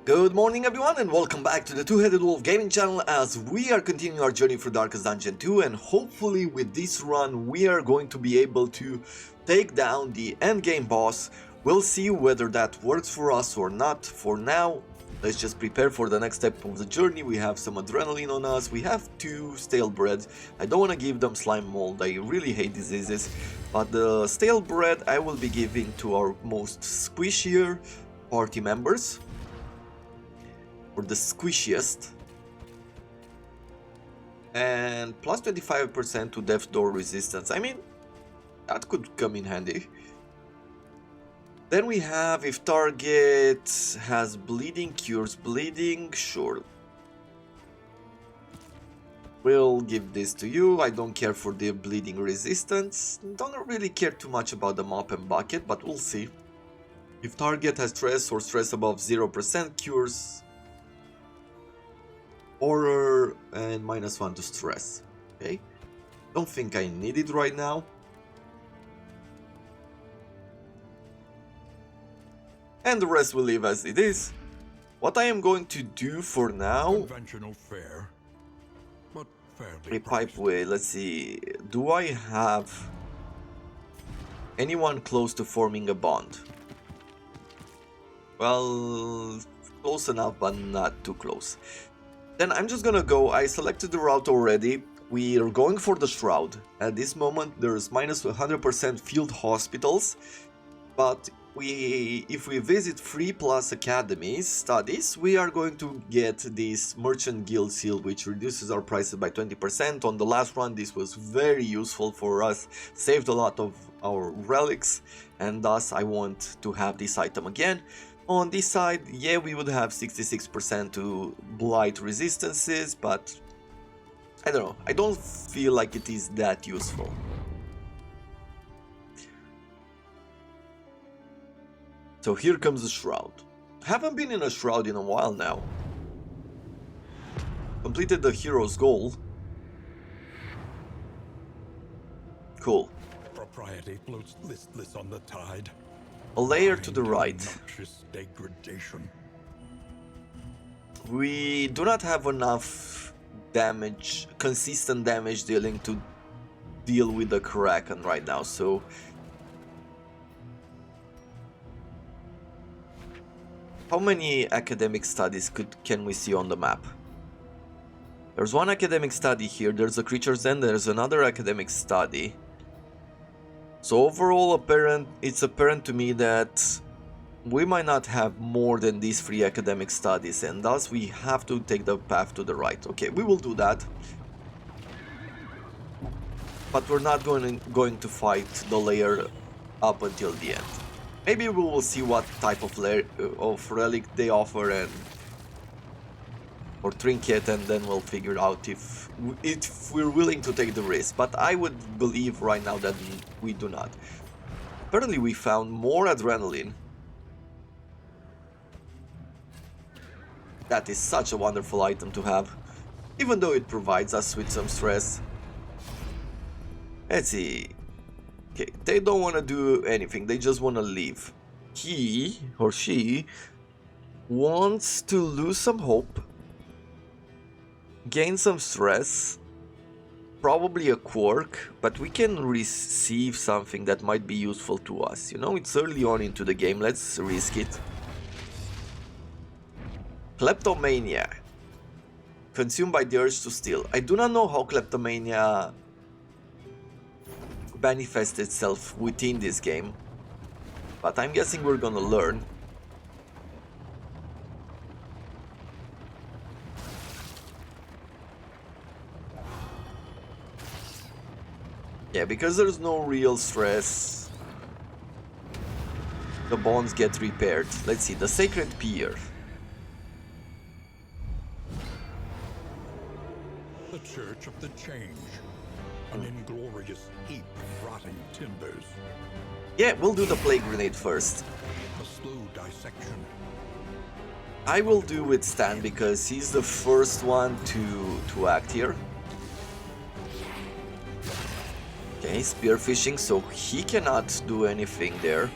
Good morning everyone and welcome back to the Two-Headed Wolf Gaming channel as we are continuing our journey through Darkest Dungeon 2, and hopefully with this run we are going to be able to take down the endgame boss. We'll see whether that works for us or not. For now, let's just prepare for the next step of the journey. We have some adrenaline on us, we have 2 stale bread. I don't want to give them slime mold, I really hate diseases, but the stale bread I will be giving to our most squishier party members. Or the squishiest, and plus 25% to death door resistance. I mean, that could come in handy. Then we have if target has bleeding, cures bleeding, sure. We'll give this to you. I don't care for the bleeding resistance. Don't really care too much about the mop and bucket, but we'll see. If target has stress or stress above 0%, cures horror and -1 to stress. Okay, don't think I need it right now. And the rest will leave as it is. What I am going to do for now, conventional fare, but fairly repipe priced. way. Let's see, do I have anyone close to forming a bond? Well, close enough but not too close. Then I'm just gonna go. I selected the route already. We are going for the Shroud. At this moment there's minus 100% field hospitals, but if we visit 3+ academies studies, we are going to get this Merchant Guild seal, which reduces our prices by 20%. On the last run this was very useful for us, saved a lot of our relics, and thus I want to have this item again. On this side, yeah, we would have 66% to blight resistances, but I don't know, I don't feel like it is that useful. So here comes the Shroud. Haven't been in a Shroud in a while now. Completed the hero's goal. Cool. Propriety floats listless on the tide. A layer to the Blind, right. obnoxious degradation. We do not have enough damage, consistent damage dealing to deal with the Kraken right now, so how many academic studies can we see on the map? There's one academic study here, there's a creature's den, there's another academic study. So overall it's apparent to me that we might not have more than these 3 academic studies, and thus we have to take the path to the right. Okay, we will do that. But we're not going to fight the layer up until the end. Maybe we will see what type of relic they offer or trinket, and then we'll figure out if we're willing to take the risk. But I would believe right now that we do not. Apparently we found more adrenaline. That is such a wonderful item to have, even though it provides us with some stress. Let's see. Okay, they don't want to do anything, they just want to leave. He or she wants to lose some hope, gain some stress, probably a quirk, but we can receive something that might be useful to us. You know, it's early on into the game, let's risk it. Kleptomania. Consumed by the urge to steal. I do not know how kleptomania manifests itself within this game, but I'm guessing we're gonna learn. Yeah, because there's no real stress, the bonds get repaired. Let's see, the Sacred Pier. The Church of the Change. An inglorious heap of rotting timbers. Yeah, we'll do the Plague Grenade first. A slow dissection. I will do with Stan because he's the first one to act here. Okay, spearfishing, so he cannot do anything there.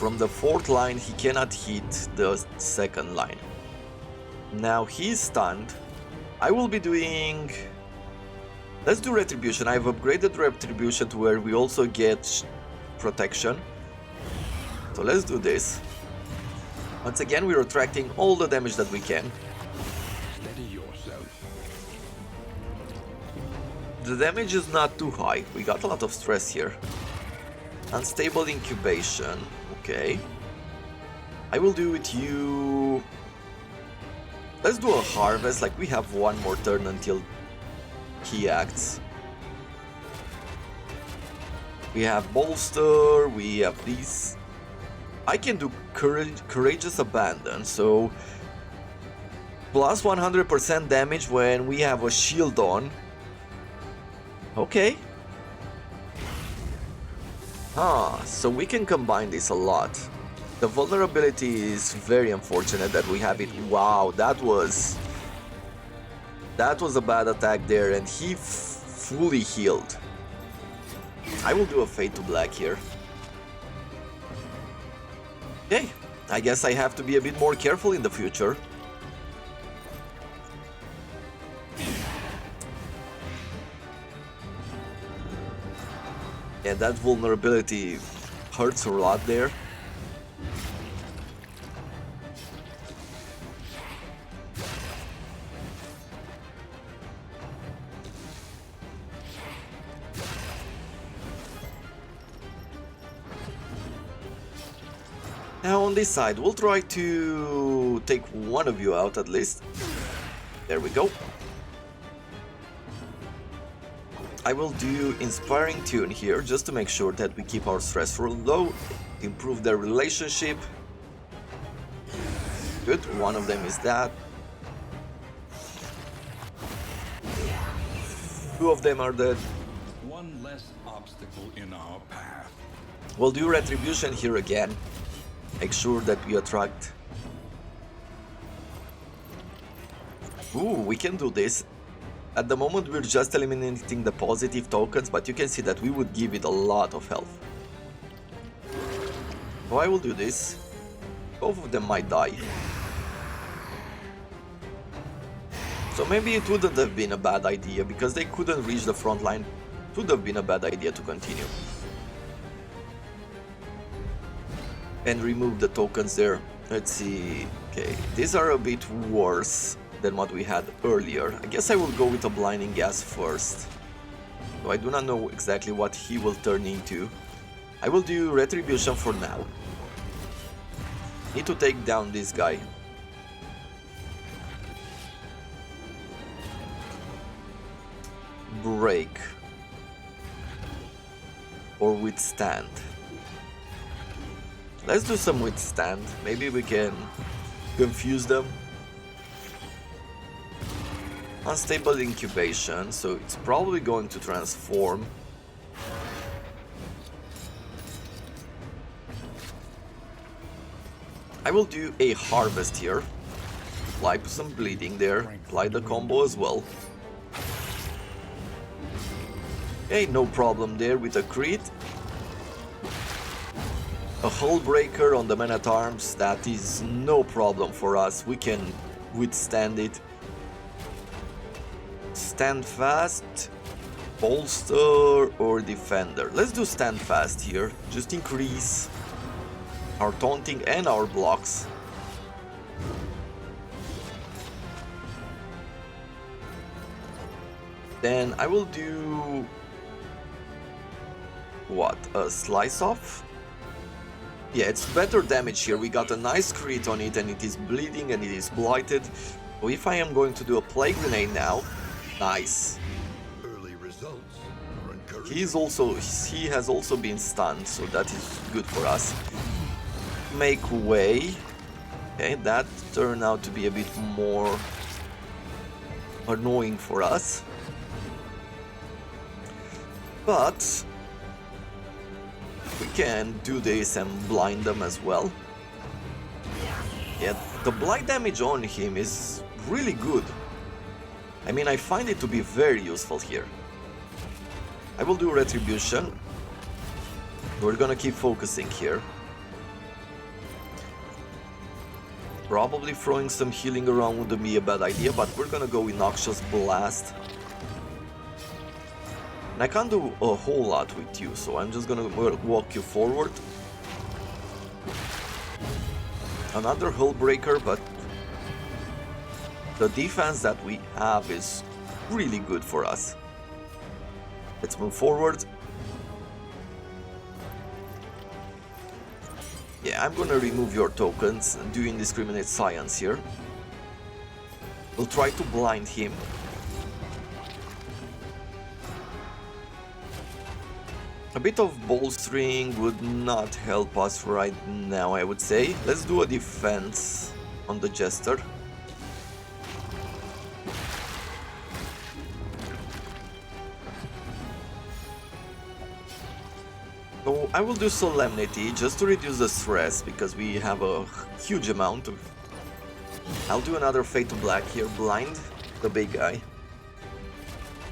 from the fourth line, he cannot hit the second line. Now he's stunned. I will be doing... Let's do Retribution. I've upgraded Retribution to where we also get protection. So let's do this. Once again, we're attracting all the damage that we can. Steady yourself. The damage is not too high. We got a lot of stress here. Unstable incubation. Okay. I will do with you... Let's do a harvest. Like, we have one more turn until he acts. We have bolster. We have these. I can do courageous abandon. So plus 100% damage when we have a shield on. Okay. So we can combine this a lot. The vulnerability is very unfortunate that we have it. Wow, that was a bad attack there, and he fully healed. I will do a Fade to Black here. Okay, I guess I have to be a bit more careful in the future. Yeah, that vulnerability hurts a lot there. Now on this side, we'll try to take one of you out at least. There we go. I will do Inspiring Tune here, just to make sure that we keep our stress low, improve their relationship. Good, one of them is that. Two of them are dead. One less obstacle in our path. We'll do Retribution here again. Make sure that we attract. Ooh, we can do this. At the moment we're just eliminating the positive tokens, but you can see that we would give it a lot of health. So I will do this. Both of them might die. So maybe it wouldn't have been a bad idea, because they couldn't reach the front line. It would have been a bad idea to continue. And remove the tokens there. Let's see. Okay, these are a bit worse than what we had earlier. I guess I will go with a Blinding Gas first. So I do not know exactly what he will turn into. I will do Retribution for now. Need to take down this guy. Break. Or Withstand. Let's do some Withstand. Maybe we can confuse them. Unstable incubation, so it's probably going to transform. I will do a harvest here. Apply some bleeding there. Apply the combo as well. Okay, no problem there with a crit. A Hull Breaker on the Man-at-Arms, that is no problem for us. We can withstand it. Stand Fast, Bolster or Defender. Let's do Stand Fast here. Just increase our taunting and our blocks. Then I will do... what? A Slice Off? Yeah, it's better damage here. We got a nice crit on it and it is bleeding and it is blighted. So if I am going to do a Plague Grenade now, nice. Early results are encouraging. He has also been stunned, so that is good for us. Make way. Okay, that turned out to be a bit more annoying for us. But we can do this and blind them as well. Yeah, the blind damage on him is really good. I mean, I find it to be very useful here. I will do Retribution. We're gonna keep focusing here. Probably throwing some healing around wouldn't be a bad idea, but we're gonna go with Noxious Blast. And I can't do a whole lot with you, so I'm just gonna walk you forward. Another Hull Breaker, but the defense that we have is really good for us. Let's move forward. Yeah, I'm gonna remove your tokens and do indiscriminate science here. We'll try to blind him. A bit of bolstering would not help us right now, I would say. Let's do a defense on the Jester. So I will do Solemnity just to reduce the stress because we have a huge amount of... I'll do another Fade to Black here, blind the big guy.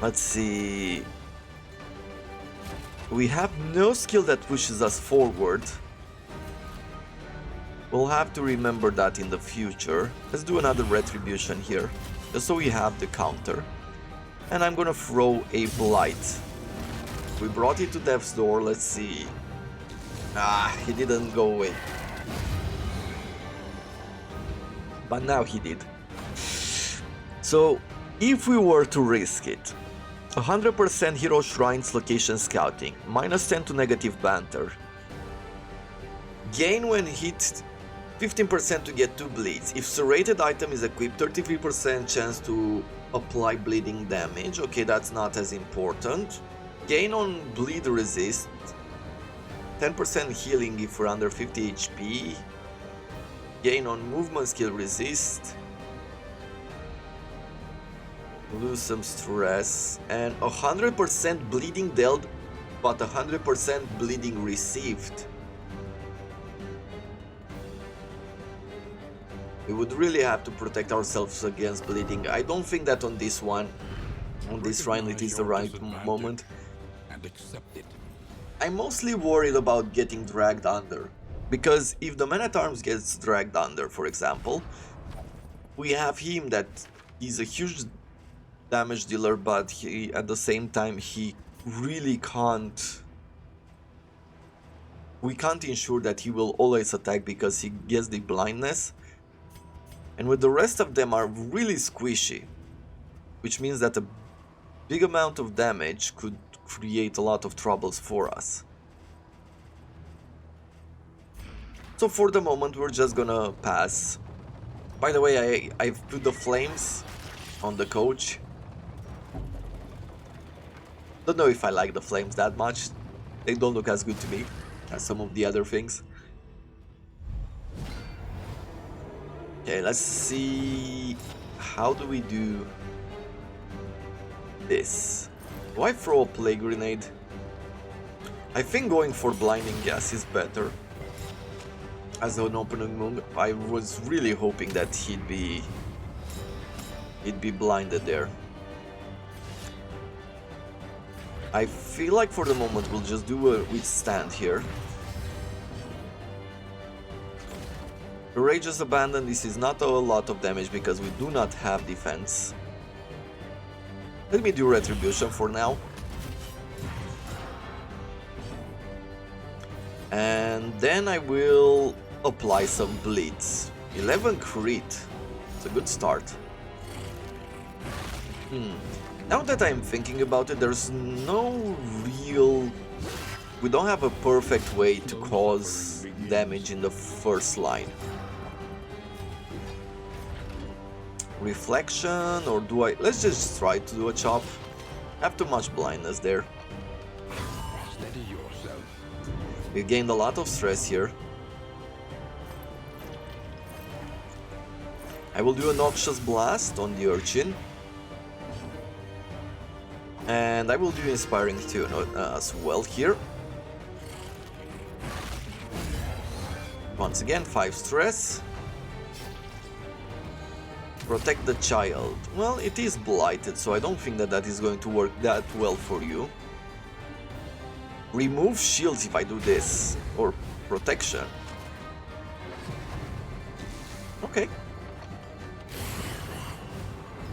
Let's see... We have no skill that pushes us forward. We'll have to remember that in the future. Let's do another Retribution here, just so we have the counter. And I'm gonna throw a Blight. We brought it to Death's Door, let's see. Ah, he didn't go away. But now he did. So, if we were to risk it, 100% Hero Shrines Location Scouting, -10 to negative banter. Gain when hit 15% to get 2 bleeds. If serrated item is equipped, 33% chance to apply bleeding damage. Okay, that's not as important. Gain on bleed resist. 10% healing if we're under 50 HP. Gain on movement skill resist. Lose some stress. And 100% bleeding dealt, but 100% bleeding received. We would really have to protect ourselves against bleeding. I don't think that on this one, on this shrine, it is the right moment. And accept it. I'm mostly worried about getting dragged under. Because if the Man-at-Arms gets dragged under, for example, we have him that he's a huge damage dealer, but he, at the same time, he really can't... We can't ensure that he will always attack because he gets the blindness. And with the rest of them are really squishy, which means that a big amount of damage could create a lot of troubles for us. So for the moment we're just gonna pass. By the way, I've put the flames on the coach. Don't know if I like the flames that much. They don't look as good to me as some of the other things. Okay, let's see, how do we do this? Do I throw a Plague Grenade? I think going for Blinding Gas is better. As an opening move, I was really hoping that he'd be blinded there. I feel like for the moment we'll just do a withstand here. Courageous Abandon, this is not a lot of damage because we do not have defense. Let me do Retribution for now. And then I will apply some bleeds. 11 crit. It's a good start. Now that I'm thinking about it, there's no real... We don't have a perfect way to cause damage in the first line. Reflection, or do I... Let's just try to do a chop. I have too much blindness there. Steady yourself. We gained a lot of stress here. I will do a Noxious Blast on the Urchin. And I will do Inspiring Tune as well here. Once again, 5 stress. Protect the child. Well, it is blighted, so I don't think that that is going to work that well for you. Remove shields if I do this, or protection. Okay.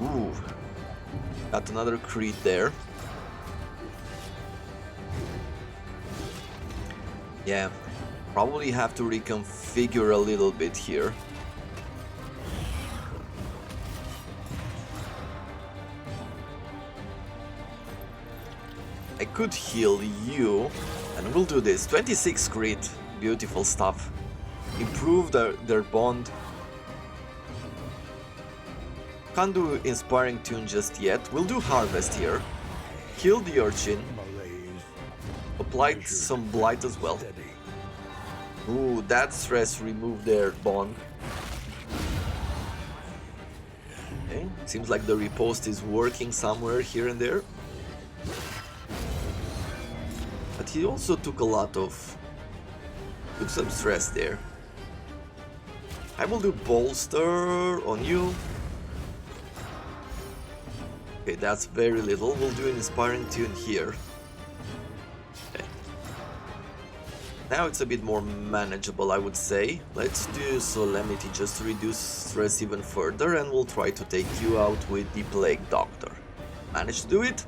Ooh. Got another crit there. Yeah. Probably have to reconfigure a little bit here. I could heal you, and we'll do this. 26 crit, beautiful stuff. Improve their bond. Can't do Inspiring Tune just yet. We'll do Harvest here. Kill the Urchin. Malaise. Applied some Blight as well. Steady. Ooh, that stress removed their bond. Okay, seems like the riposte is working somewhere here and there. But he also took a lot of... took some stress there. I will do Bolster on you. Okay, that's very little. We'll do an Inspiring Tune here. Okay. Now it's a bit more manageable, I would say. Let's do Solemnity just to reduce stress even further, and we'll try to take you out with the Plague Doctor. Managed to do it?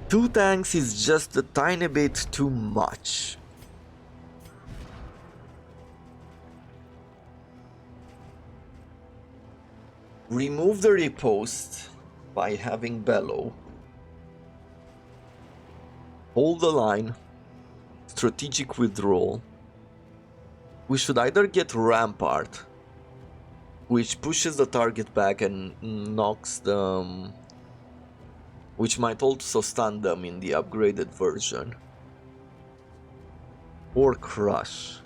Two tanks is just a tiny bit too much. Remove the riposte by having Bellow. Hold the line. Strategic withdrawal. We should either get Rampart, which pushes the target back and knocks them, which might also stun them in the upgraded version, or Crush.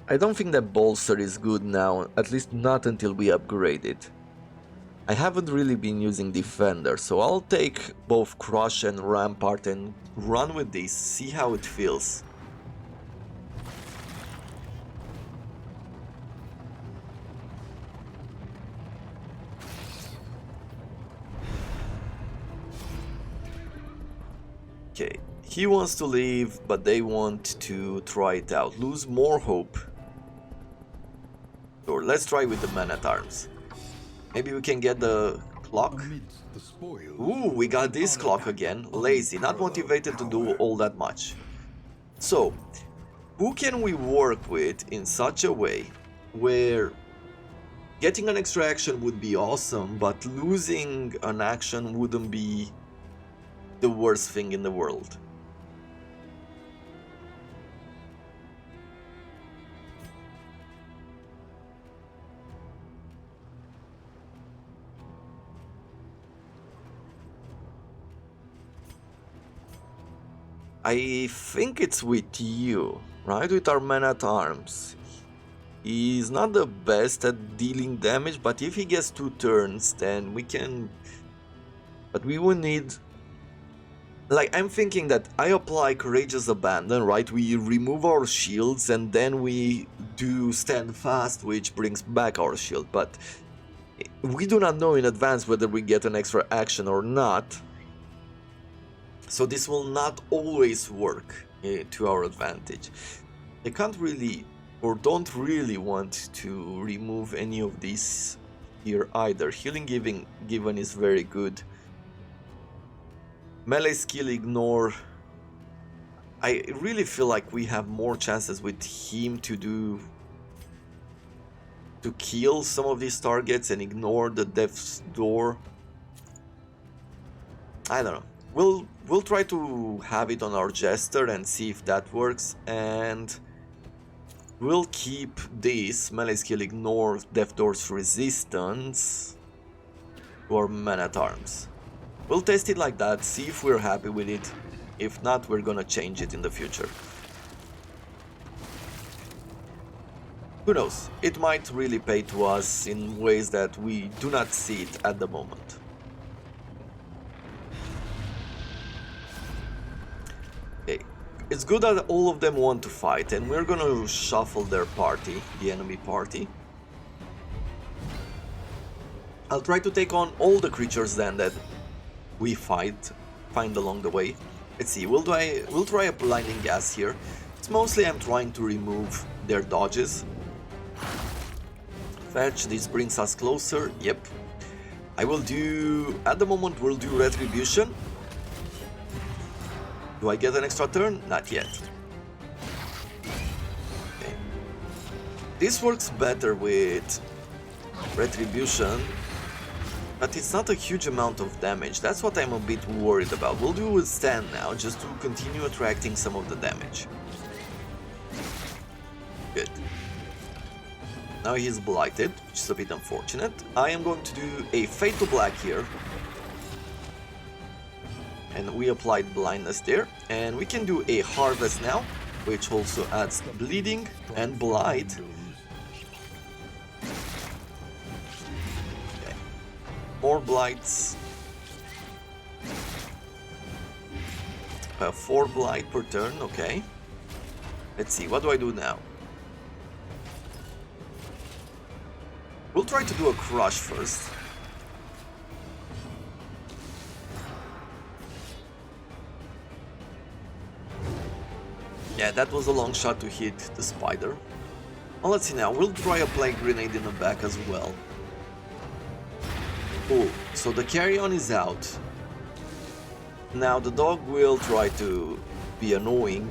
I don't think that Bolster is good now, at least not until we upgrade it. I haven't really been using Defender, so I'll take both Crush and Rampart and run with this, see how it feels. Okay, he wants to leave, but they want to try it out. Lose more hope. Or let's try with the Man-at-Arms. Maybe we can get the clock. Amidst the spoils, Ooh, we got this clock again. Lazy, not motivated to do all that much. So, who can we work with in such a way where getting an extra action would be awesome, but losing an action wouldn't be the worst thing in the world? I think it's with you, right? With our Man-at-Arms. He's not the best at dealing damage, but if he gets 2 turns, then we can... But we will need... Like, I'm thinking that I apply Courageous Abandon, right? We remove our shields and then we do Stand Fast, which brings back our shield. But we do not know in advance whether we get an extra action or not. So this will not always work to our advantage. I can't really, or don't really want to remove any of these here either. Healing given is very good. Melee skill ignore. I really feel like we have more chances with him to kill some of these targets and ignore the Death's Door. I don't know. We'll try to have it on our Jester and see if that works, and we'll keep this melee skill ignore Death Door's resistance to our Man-at-Arms. We'll test it like that, see if we're happy with it. If not, we're gonna change it in the future. Who knows? It might really pay to us in ways that we do not see it at the moment. It's good that all of them want to fight, and we're gonna shuffle their party, the enemy party. I'll try to take on all the creatures then that we find along the way. Let's see, we'll try a blinding gas here. It's mostly I'm trying to remove their dodges. Fetch, this brings us closer, yep. I will do, at the moment we'll do Retribution. Do I get an extra turn? Not yet. Okay. This works better with Retribution, but it's not a huge amount of damage. That's what I'm a bit worried about. We'll do Withstand now, just to continue attracting some of the damage. Good. Now he's blighted, which is a bit unfortunate. I am going to do a Fade to Black here. And we applied blindness there. And we can do a Harvest now, which also adds bleeding and blight. Okay. More blights. 4 blight per turn, okay. Let's see, what do I do now? We'll try to do a Crush first. Yeah, that was a long shot to hit the spider. Well, let's see now. We'll try a Plague Grenade in the back as well. Oh, so the Carrion is out. Now the dog will try to be annoying.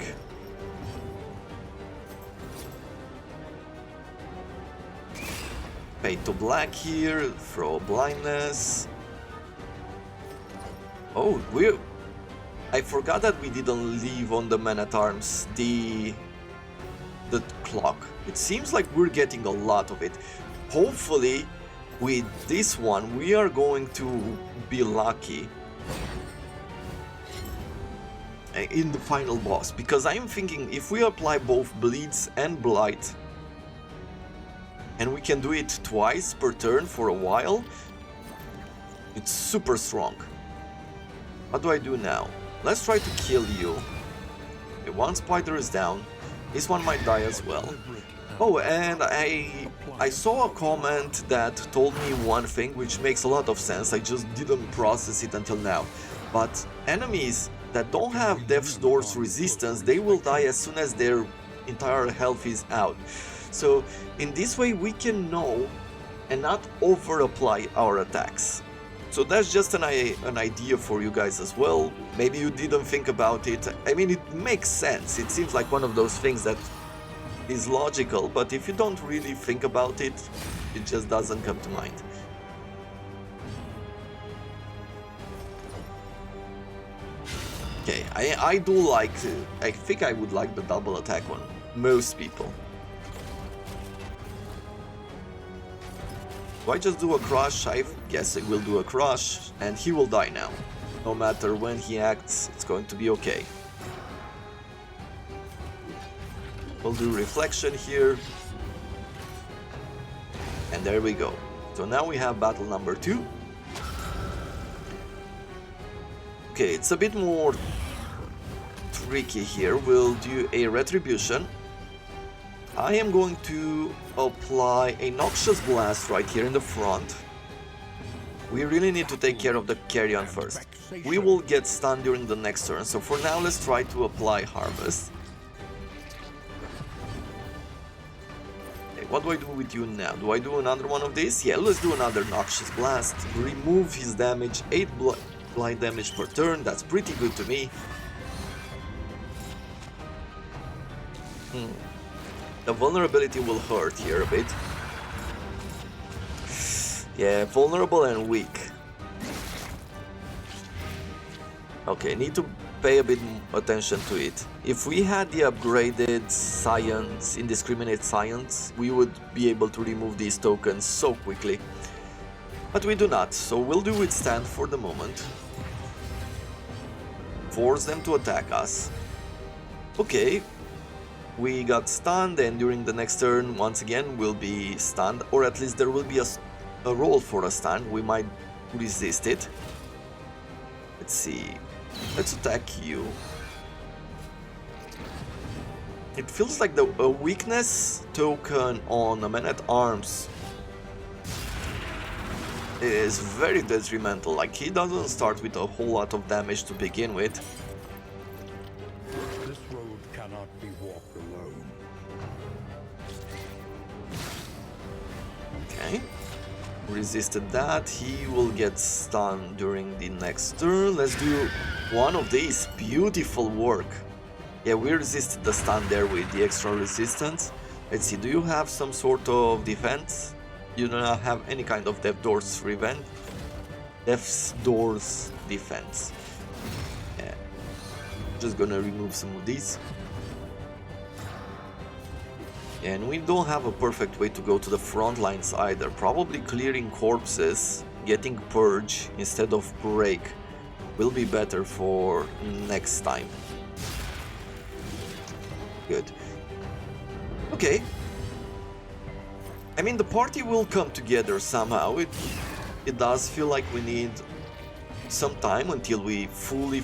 Fade to Black here, throw blindness. Oh, I forgot that we didn't leave on the Man-at-Arms the clock. It seems like we're getting a lot of it. Hopefully, with this one, we are going to be lucky in the final boss. Because I'm thinking if we apply both Bleeds and Blight, and we can do it twice per turn for a while, it's super strong. What do I do now? Let's try to kill you. Okay, one spider is down. This one might die as well. Oh, and I saw a comment that told me one thing which makes a lot of sense. I just didn't process it until now. But enemies that don't have Death's Door's resistance, they will die as soon as their entire health is out. So in this way we can know and not over apply our attacks. So that's just an idea for you guys as well. Maybe you didn't think about it. I mean, it makes sense. It seems like one of those things that is logical, but if you don't really think about it, it just doesn't come to mind. Okay, I do like, I think I would like the double attack one. Most people. Do I just do a Crush? I guess I will do a Crush, and he will die now. No matter when he acts, it's going to be okay. We'll do Reflection here. And there we go. So now we have battle number 2. Okay, it's a bit more tricky here. We'll do a Retribution. I am going to apply a Noxious Blast right here in the front. We really need to take care of the Carrion first. We will get stunned during the next turn, so for now let's try to apply Harvest. Okay, what do I do with you now? Do I do another one of these? Yeah, let's do another Noxious Blast. Remove his damage, 8 blind damage per turn, that's pretty good to me. The vulnerability will hurt here a bit. Yeah, vulnerable and weak. Okay, need to pay a bit attention to it. If we had the upgraded Science, Indiscriminate Science, we would be able to remove these tokens so quickly. But we do not, so we'll do Withstand for the moment. Force them to attack us. Okay. We got stunned, and during the next turn, once again, we'll be stunned, or at least there will be a roll for a stun. We might resist it. Let's see. Let's attack you. It feels like a weakness token on a man-at-arms is very detrimental. Like, he doesn't start with a whole lot of damage to begin with. This road cannot be walked alone. Okay. Resisted that. He will get stunned during the next turn. Let's do one of these. Beautiful work. Yeah, we resisted the stun there with the extra resistance. Let's see, do you have some sort of defense? You do not have any kind of Death Doors revenge. Death's Doors defense. Yeah. Just gonna remove some of these. And we don't have a perfect way to go to the front lines either. Probably clearing corpses, getting Purge instead of Break will be better for next time. Good. Okay. I mean, the party will come together somehow. It does feel like we need some time until we fully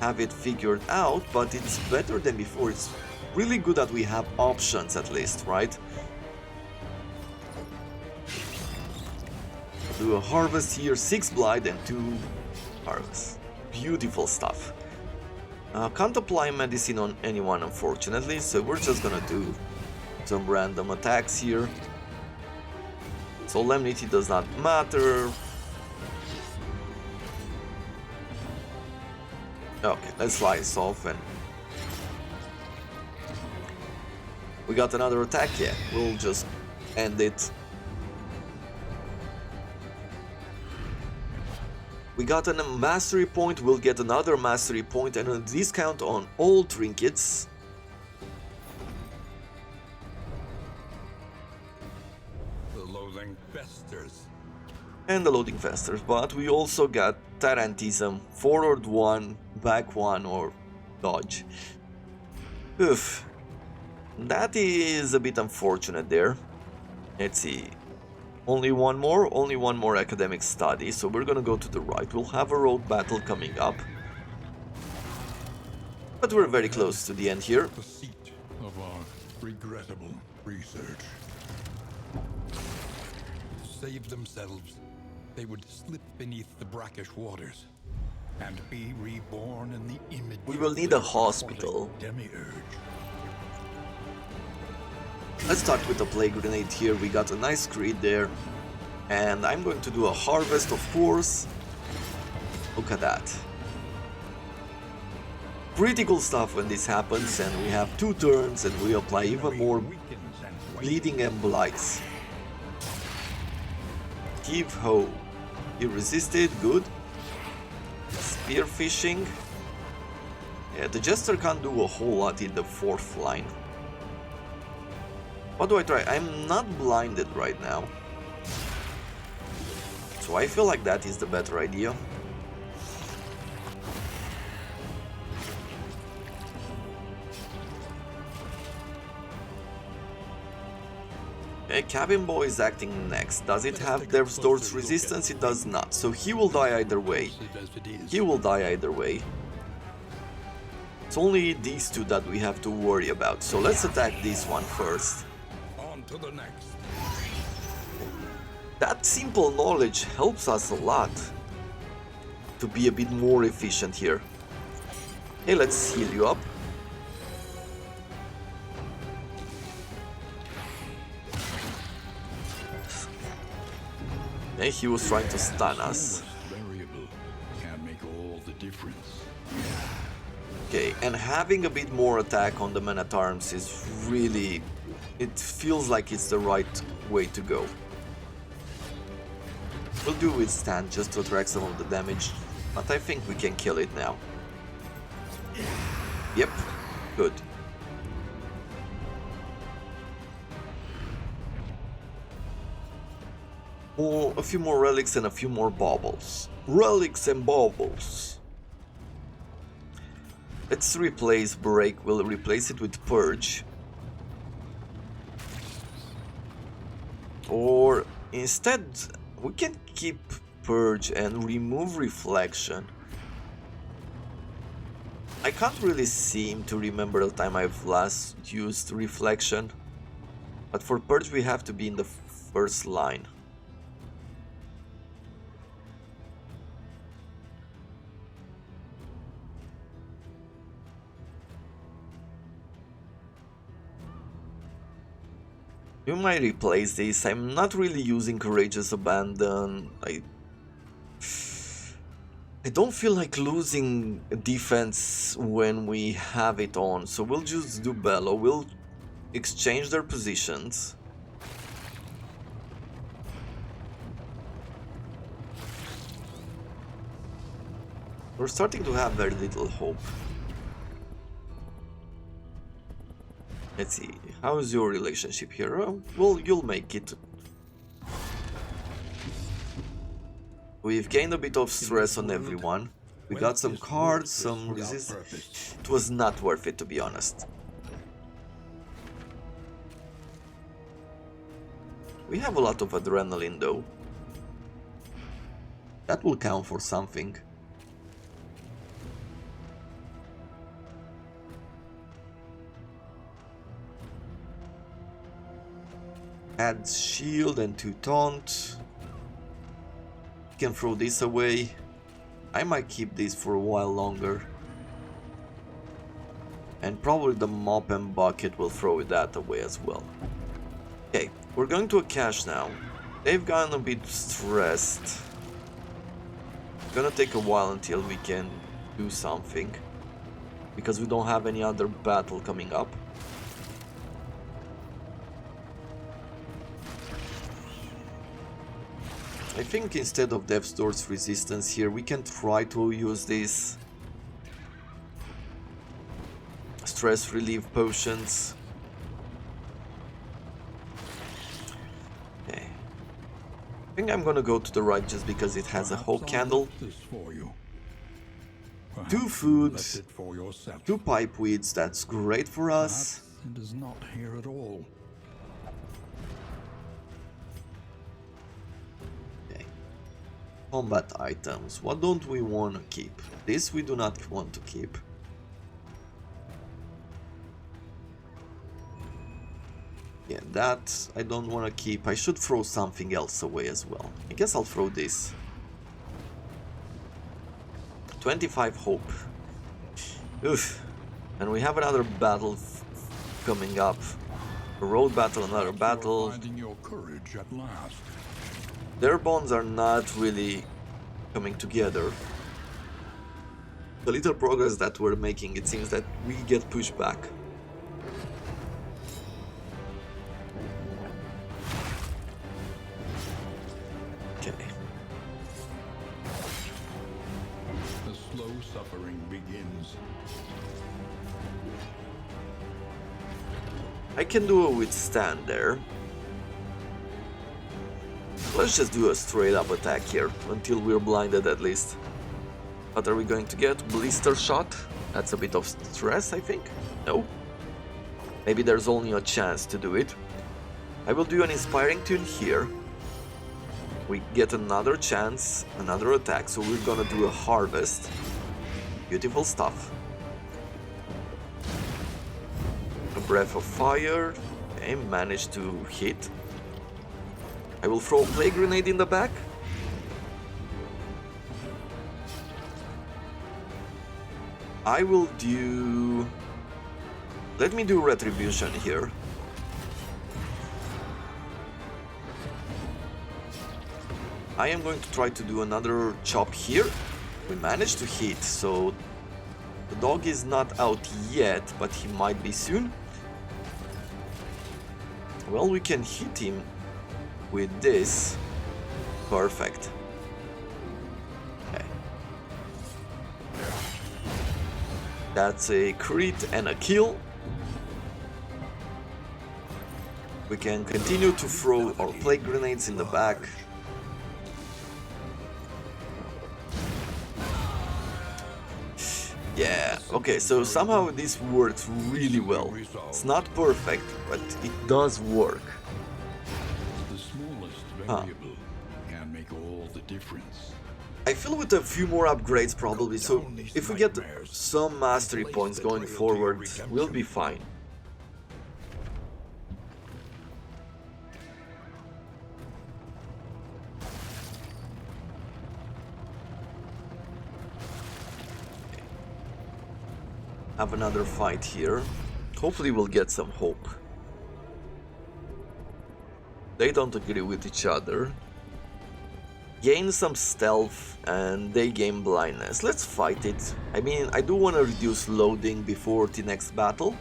have it figured out, but it's better than before. It's really good that we have options at least, right? Do a harvest here, 6 blight and 2 harvests. Beautiful stuff. Can't apply medicine on anyone, unfortunately, so we're just gonna do some random attacks here. Solemnity does not matter. Okay, let's slice off and... We got another attack, yeah, we'll just end it. We got a mastery point, we'll get another mastery point and a discount on all trinkets. The loathing festers. And the loading festers, but we also got Tarantism, forward 1, back 1 or dodge. Oof. That is a bit unfortunate there. Let's see. Only one more academic study, so we're gonna go to the right. We'll have a road battle coming up. But we're very close to the end here. The seat of our regrettable research. To save themselves, they would slip beneath the brackish waters and be reborn in the image. We will need a hospital. Demiurge. Let's start with a plague grenade here. We got a nice crit there. And I'm going to do a harvest, of course. Look at that. Pretty cool stuff when this happens, and we have 2 turns and we apply even more bleeding and blights. Give Ho. He resisted, good. Spear fishing. Yeah, the Jester can't do a whole lot in the 4th line. What do I try? I'm not blinded right now. So I feel like that is the better idea. Okay, Cabin Boy is acting next. Does it have Death's Doors resistance? It does not. So he will die either way. He will die either way. It's only these 2 that we have to worry about. So let's attack this one first. To the next. That simple knowledge helps us a lot to be a bit more efficient here. Hey, let's heal you up. Hey, he was trying to stun us. Variable can make all the difference. Okay, and having a bit more attack on the man-at-arms is really... It feels like it's the right way to go. We'll do withstand just to attract some of the damage, but I think we can kill it now. Yep, good. Oh, a few more relics and a few more baubles. Relics and baubles. Let's replace Break, we'll replace it with Purge. Or instead, we can keep Purge and remove Reflection. I can't really seem to remember the time I've last used reflection, but for purge we have to be in the first line. You might replace this. I'm not really using Courageous Abandon. I don't feel like losing defense when we have it on, so we'll just do Bellow. We'll exchange their positions. We're starting to have very little hope. Let's see, how is your relationship here? Well, you'll make it. We've gained a bit of stress on everyone. We got some cards, some resistance. It was not worth it, to be honest. We have a lot of adrenaline though. That will count for something. Add shield and 2 taunt. You can throw this away. I might keep this for a while longer. And probably the mop and bucket will throw that away as well. Okay, we're going to a cache now. They've gotten a bit stressed. It's gonna take a while until we can do something, because we don't have any other battle coming up. I think instead of Death's Door's resistance here, we can try to use these stress relief potions. Okay. I think I'm gonna go to the right just because it has a whole candle. 2 food, 2 pipe weeds, that's great for us. It is not here at all. Combat items, what don't we want to keep? This we do not want to keep. Yeah, that I don't want to keep. I should throw something else away as well. I guess I'll throw this. 25 hope. Oof. And we have another battle coming up. A road battle, another battle. Finding your courage at last. Their bonds are not really coming together. The little progress that we're making, it seems that we get pushed back. Okay. The slow suffering begins. I can do a withstand there. Let's just do a straight up attack here, until we're blinded at least. What are we going to get? Blister shot? That's a bit of stress, I think? No? Maybe there's only a chance to do it. I will do an inspiring tune here. We get another chance, another attack, so we're gonna do a harvest. Beautiful stuff. A breath of fire. Okay, managed to hit. I will throw a plague grenade in the back. I will do... Let me do retribution here. I am going to try to do another chop here. We managed to hit, so the dog is not out yet, but he might be soon. Well, we can hit him with this. Perfect. Okay. That's a crit and a kill. We can continue to throw our plague grenades in the back. Yeah, okay, so somehow this works really well. It's not perfect, but it does work. The smallest variable can make all the difference. I feel with a few more upgrades probably, so if we get some mastery points going forward, we'll be fine. Have another fight here. Hopefully we'll get some hope. They don't agree with each other. Gain some stealth and they gain blindness. Let's fight it. I mean, I do want to reduce loading before the next battle.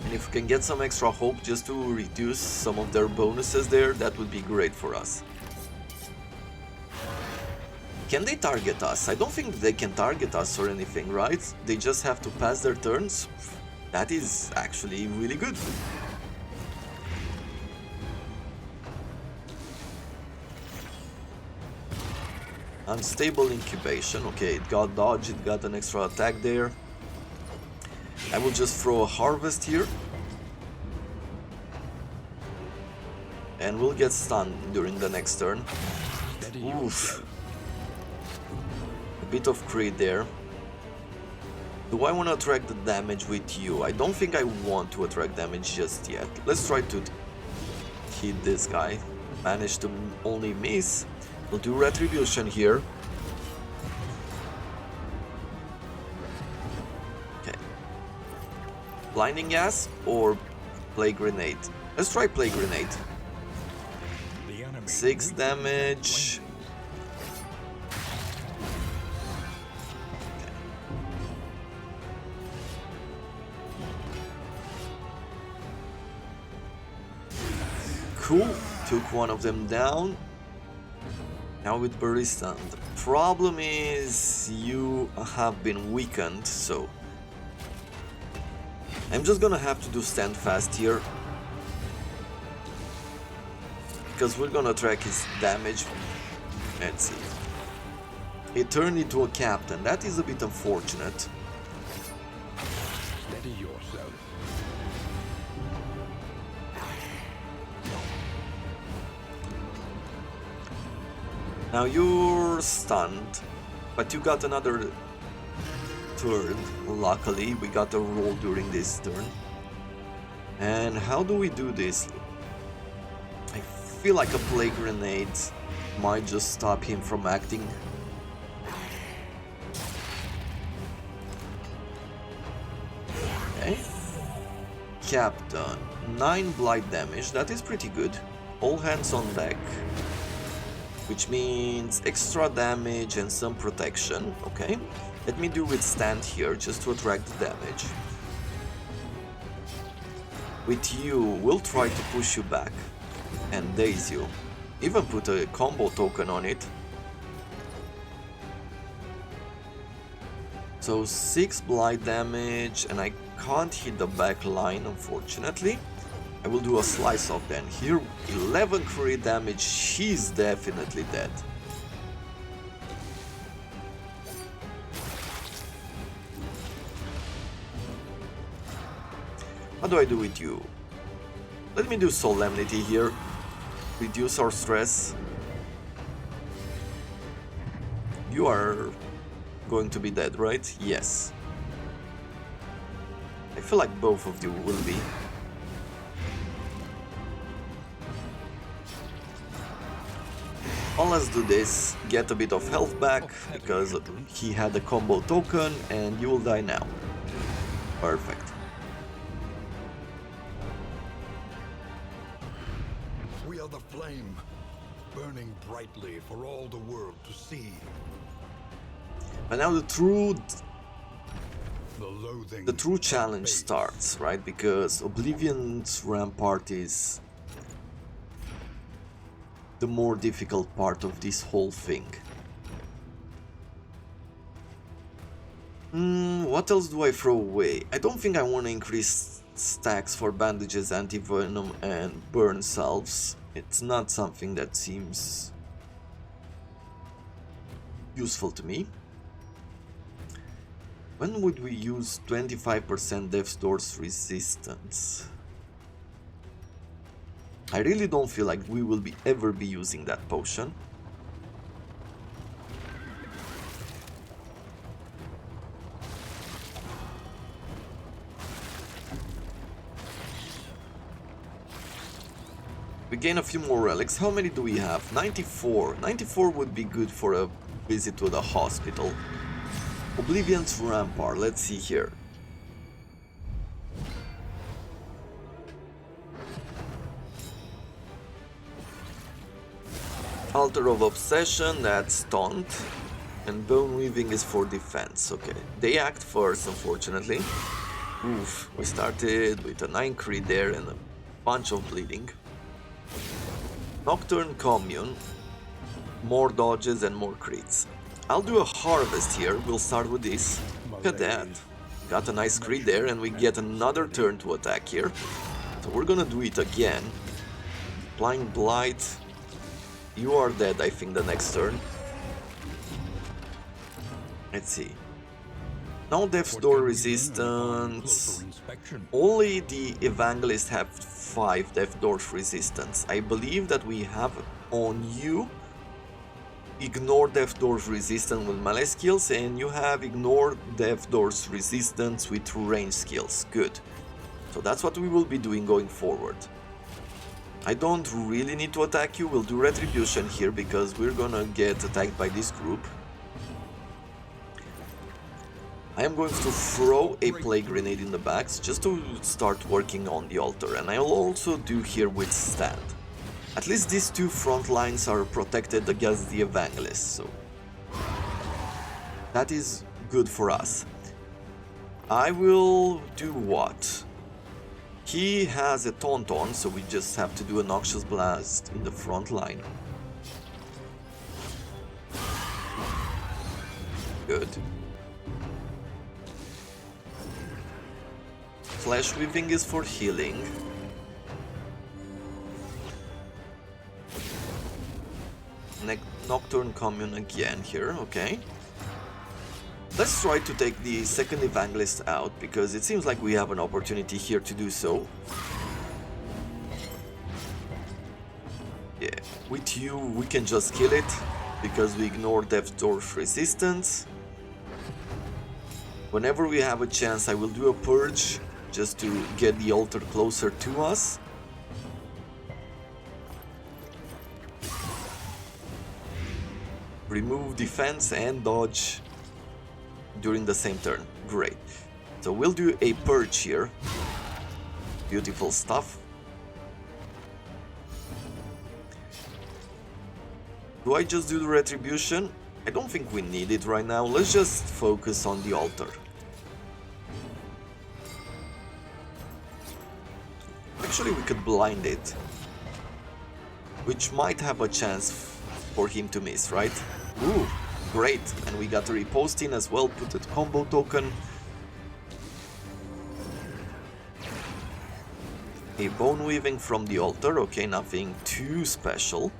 And if we can get some extra hope just to reduce some of their bonuses there, that would be great for us. Can they target us? I don't think they can target us or anything, right? They just have to pass their turns. That is actually really good. Unstable incubation. Okay, it got dodge, it got an extra attack there. I will just throw a harvest here. And we'll get stunned during the next turn. Oof. A bit of crit there. Do I want to attract the damage with you? I don't think I want to attract damage just yet. Let's try to hit this guy. Managed to only miss. We'll do retribution here. Okay. Blinding gas or plague grenade? Let's try plague grenade. 6 damage. Cool, took one of them down. Now with Barista, the problem is you have been weakened, so I'm just gonna have to do stand fast here. Because we're gonna track his damage. Let's see. He turned into a captain, that is a bit unfortunate. Steady yourself. Now you're stunned, but you got another turn. Luckily, we got a roll during this turn. And how do we do this? I feel like a plague grenade might just stop him from acting. Okay. Captain, 9 blight damage, that is pretty good. All hands on deck. Which means extra damage and some protection, okay? Let me do withstand here, just to attract the damage. With you, we'll try to push you back and daze you. Even put a combo token on it. So 6 blight damage, and I can't hit the back line, unfortunately. I will do a slice off then. Here, 11 crit damage, she's definitely dead. How do I do with you? Let me do Solemnity here. Reduce our stress. You are going to be dead, right? Yes. I feel like both of you will be. Well, let's do this, get a bit of health back, because he had a combo token, and you will die now. Perfect. We are the flame, burning brightly for all the world to see. But now the true challenge fades. starts, right? Because Oblivion's Rampart is the more difficult part of this whole thing. What else do I throw away? I don't think I want to increase stacks for bandages, anti-venom and burn salves. It's not something that seems useful to me. When would we use 25% Death's Door's resistance? I really don't feel like we will ever be using that potion. We gain a few more relics. How many do we have? 94. 94 would be good for a visit to the hospital. Oblivion's Rampart. Let's see here. Altar of Obsession, that's taunt. And Bone Weaving is for defense. Okay, they act first, unfortunately. Oof, we started with a 9 crit there and a bunch of bleeding. Nocturne Commune. More dodges and more crits. I'll do a harvest here. We'll start with this. Look at that. Got a nice crit there and we get another turn to attack here. So we're gonna do it again. Blind Blight. You are dead, I think, the next turn. Let's see. No Death's Door resistance. Only the Evangelist have 5 Death Doors resistance. I believe that we have on you Ignore Death Doors resistance with melee skills, and you have Ignore Death Doors resistance with range skills. Good. So that's what we will be doing going forward. I don't really need to attack you. We'll do Retribution here because we're gonna get attacked by this group. I am going to throw a Plague Grenade in the backs just to start working on the altar, and I'll also do here Withstand. At least these two front lines are protected against the Evangelists, so that is good for us. I will do what? He has a taunt on, so we just have to do a Noxious Blast in the front line. Good. Flesh Weaving is for healing. Nocturne Commune again here, okay. Let's try to take the second Evangelist out, because it seems like we have an opportunity here to do so. Yeah, with you we can just kill it, because we ignore Death Doors resistance. Whenever we have a chance I will do a Purge, just to get the altar closer to us. Remove defense and dodge during the same turn. Great. So we'll do a Purge here. Beautiful stuff. Do I just do the Retribution? I don't think we need it right now. Let's just focus on the altar. Actually, we could blind it, which might have a chance for him to miss, right? Ooh, great. And we got a repost in as well, put a combo token. A Bone Weaving from the altar, okay, nothing too special.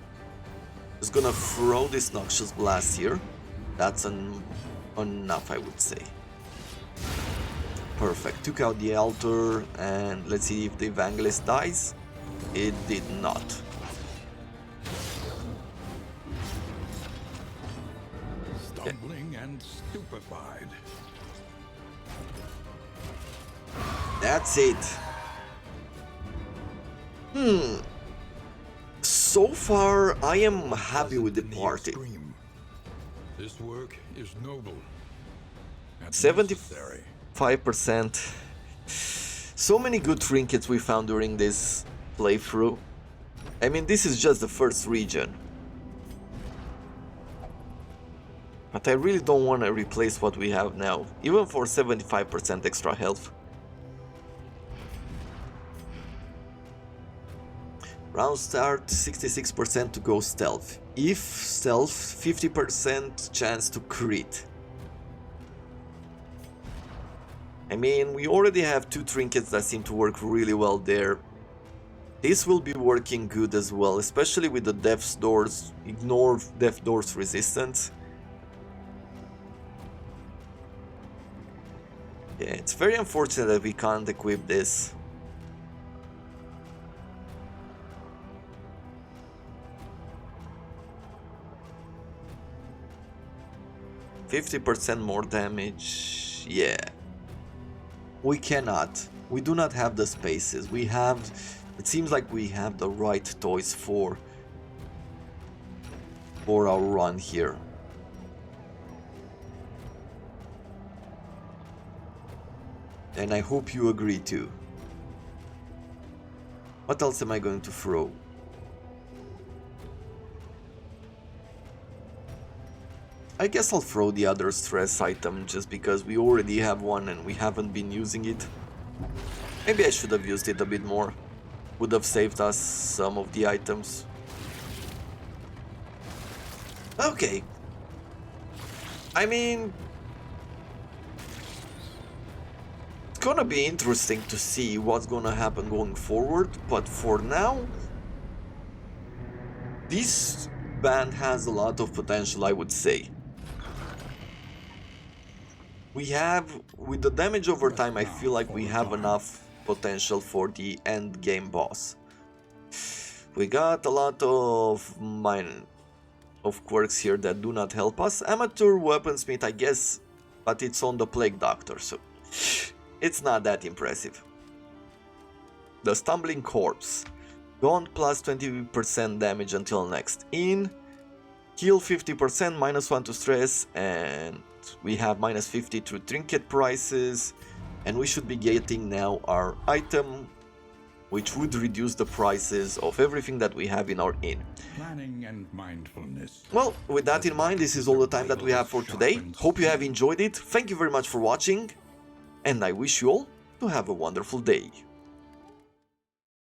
Just gonna throw this Noxious Blast here. That's enough, I would say. Perfect, took out the altar, and let's see if the Evangelist dies. It did not. Stumbling and stupefied. That's it. So far, I am happy with the party. This work is noble and 75%. necessary. So many good trinkets we found during this playthrough. I mean, this is just the first region. But I really don't want to replace what we have now, even for 75% extra health. Round start, 66% to go stealth. If stealth, 50% chance to crit. I mean, we already have 2 trinkets that seem to work really well there. This will be working good as well, especially with the Death's Doors, ignore Death Doors resistance. Yeah, it's very unfortunate that we can't equip this. %50 more damage, yeah. We cannot. We do not have the spaces. We have It seems like we have the right toys for our run here. And I hope you agree too. What else am I going to throw? I guess I'll throw the other stress item just because we already have one and we haven't been using it. Maybe I should have used it a bit more. Would have saved us some of the items. Okay. I mean, it's gonna be interesting to see what's gonna happen going forward, but for now, this band has a lot of potential, I would say. We have, with the damage over time, I feel like we have enough potential for the end game boss. We got a lot of quirks here that do not help us. Amateur weaponsmith, I guess, but it's on the Plague Doctor, so it's not that impressive. The Stumbling Corpse. Gaunt plus 20% damage until next in. Heal 50%, minus 1 to stress, and we have minus 50 to trinket prices. And we should be getting now our item, which would reduce the prices of everything that we have in our inn. Planning and mindfulness. Well, with that in mind, this is all the time that we have for today. Hope you have enjoyed it. Thank you very much for watching, and I wish you all to have a wonderful day.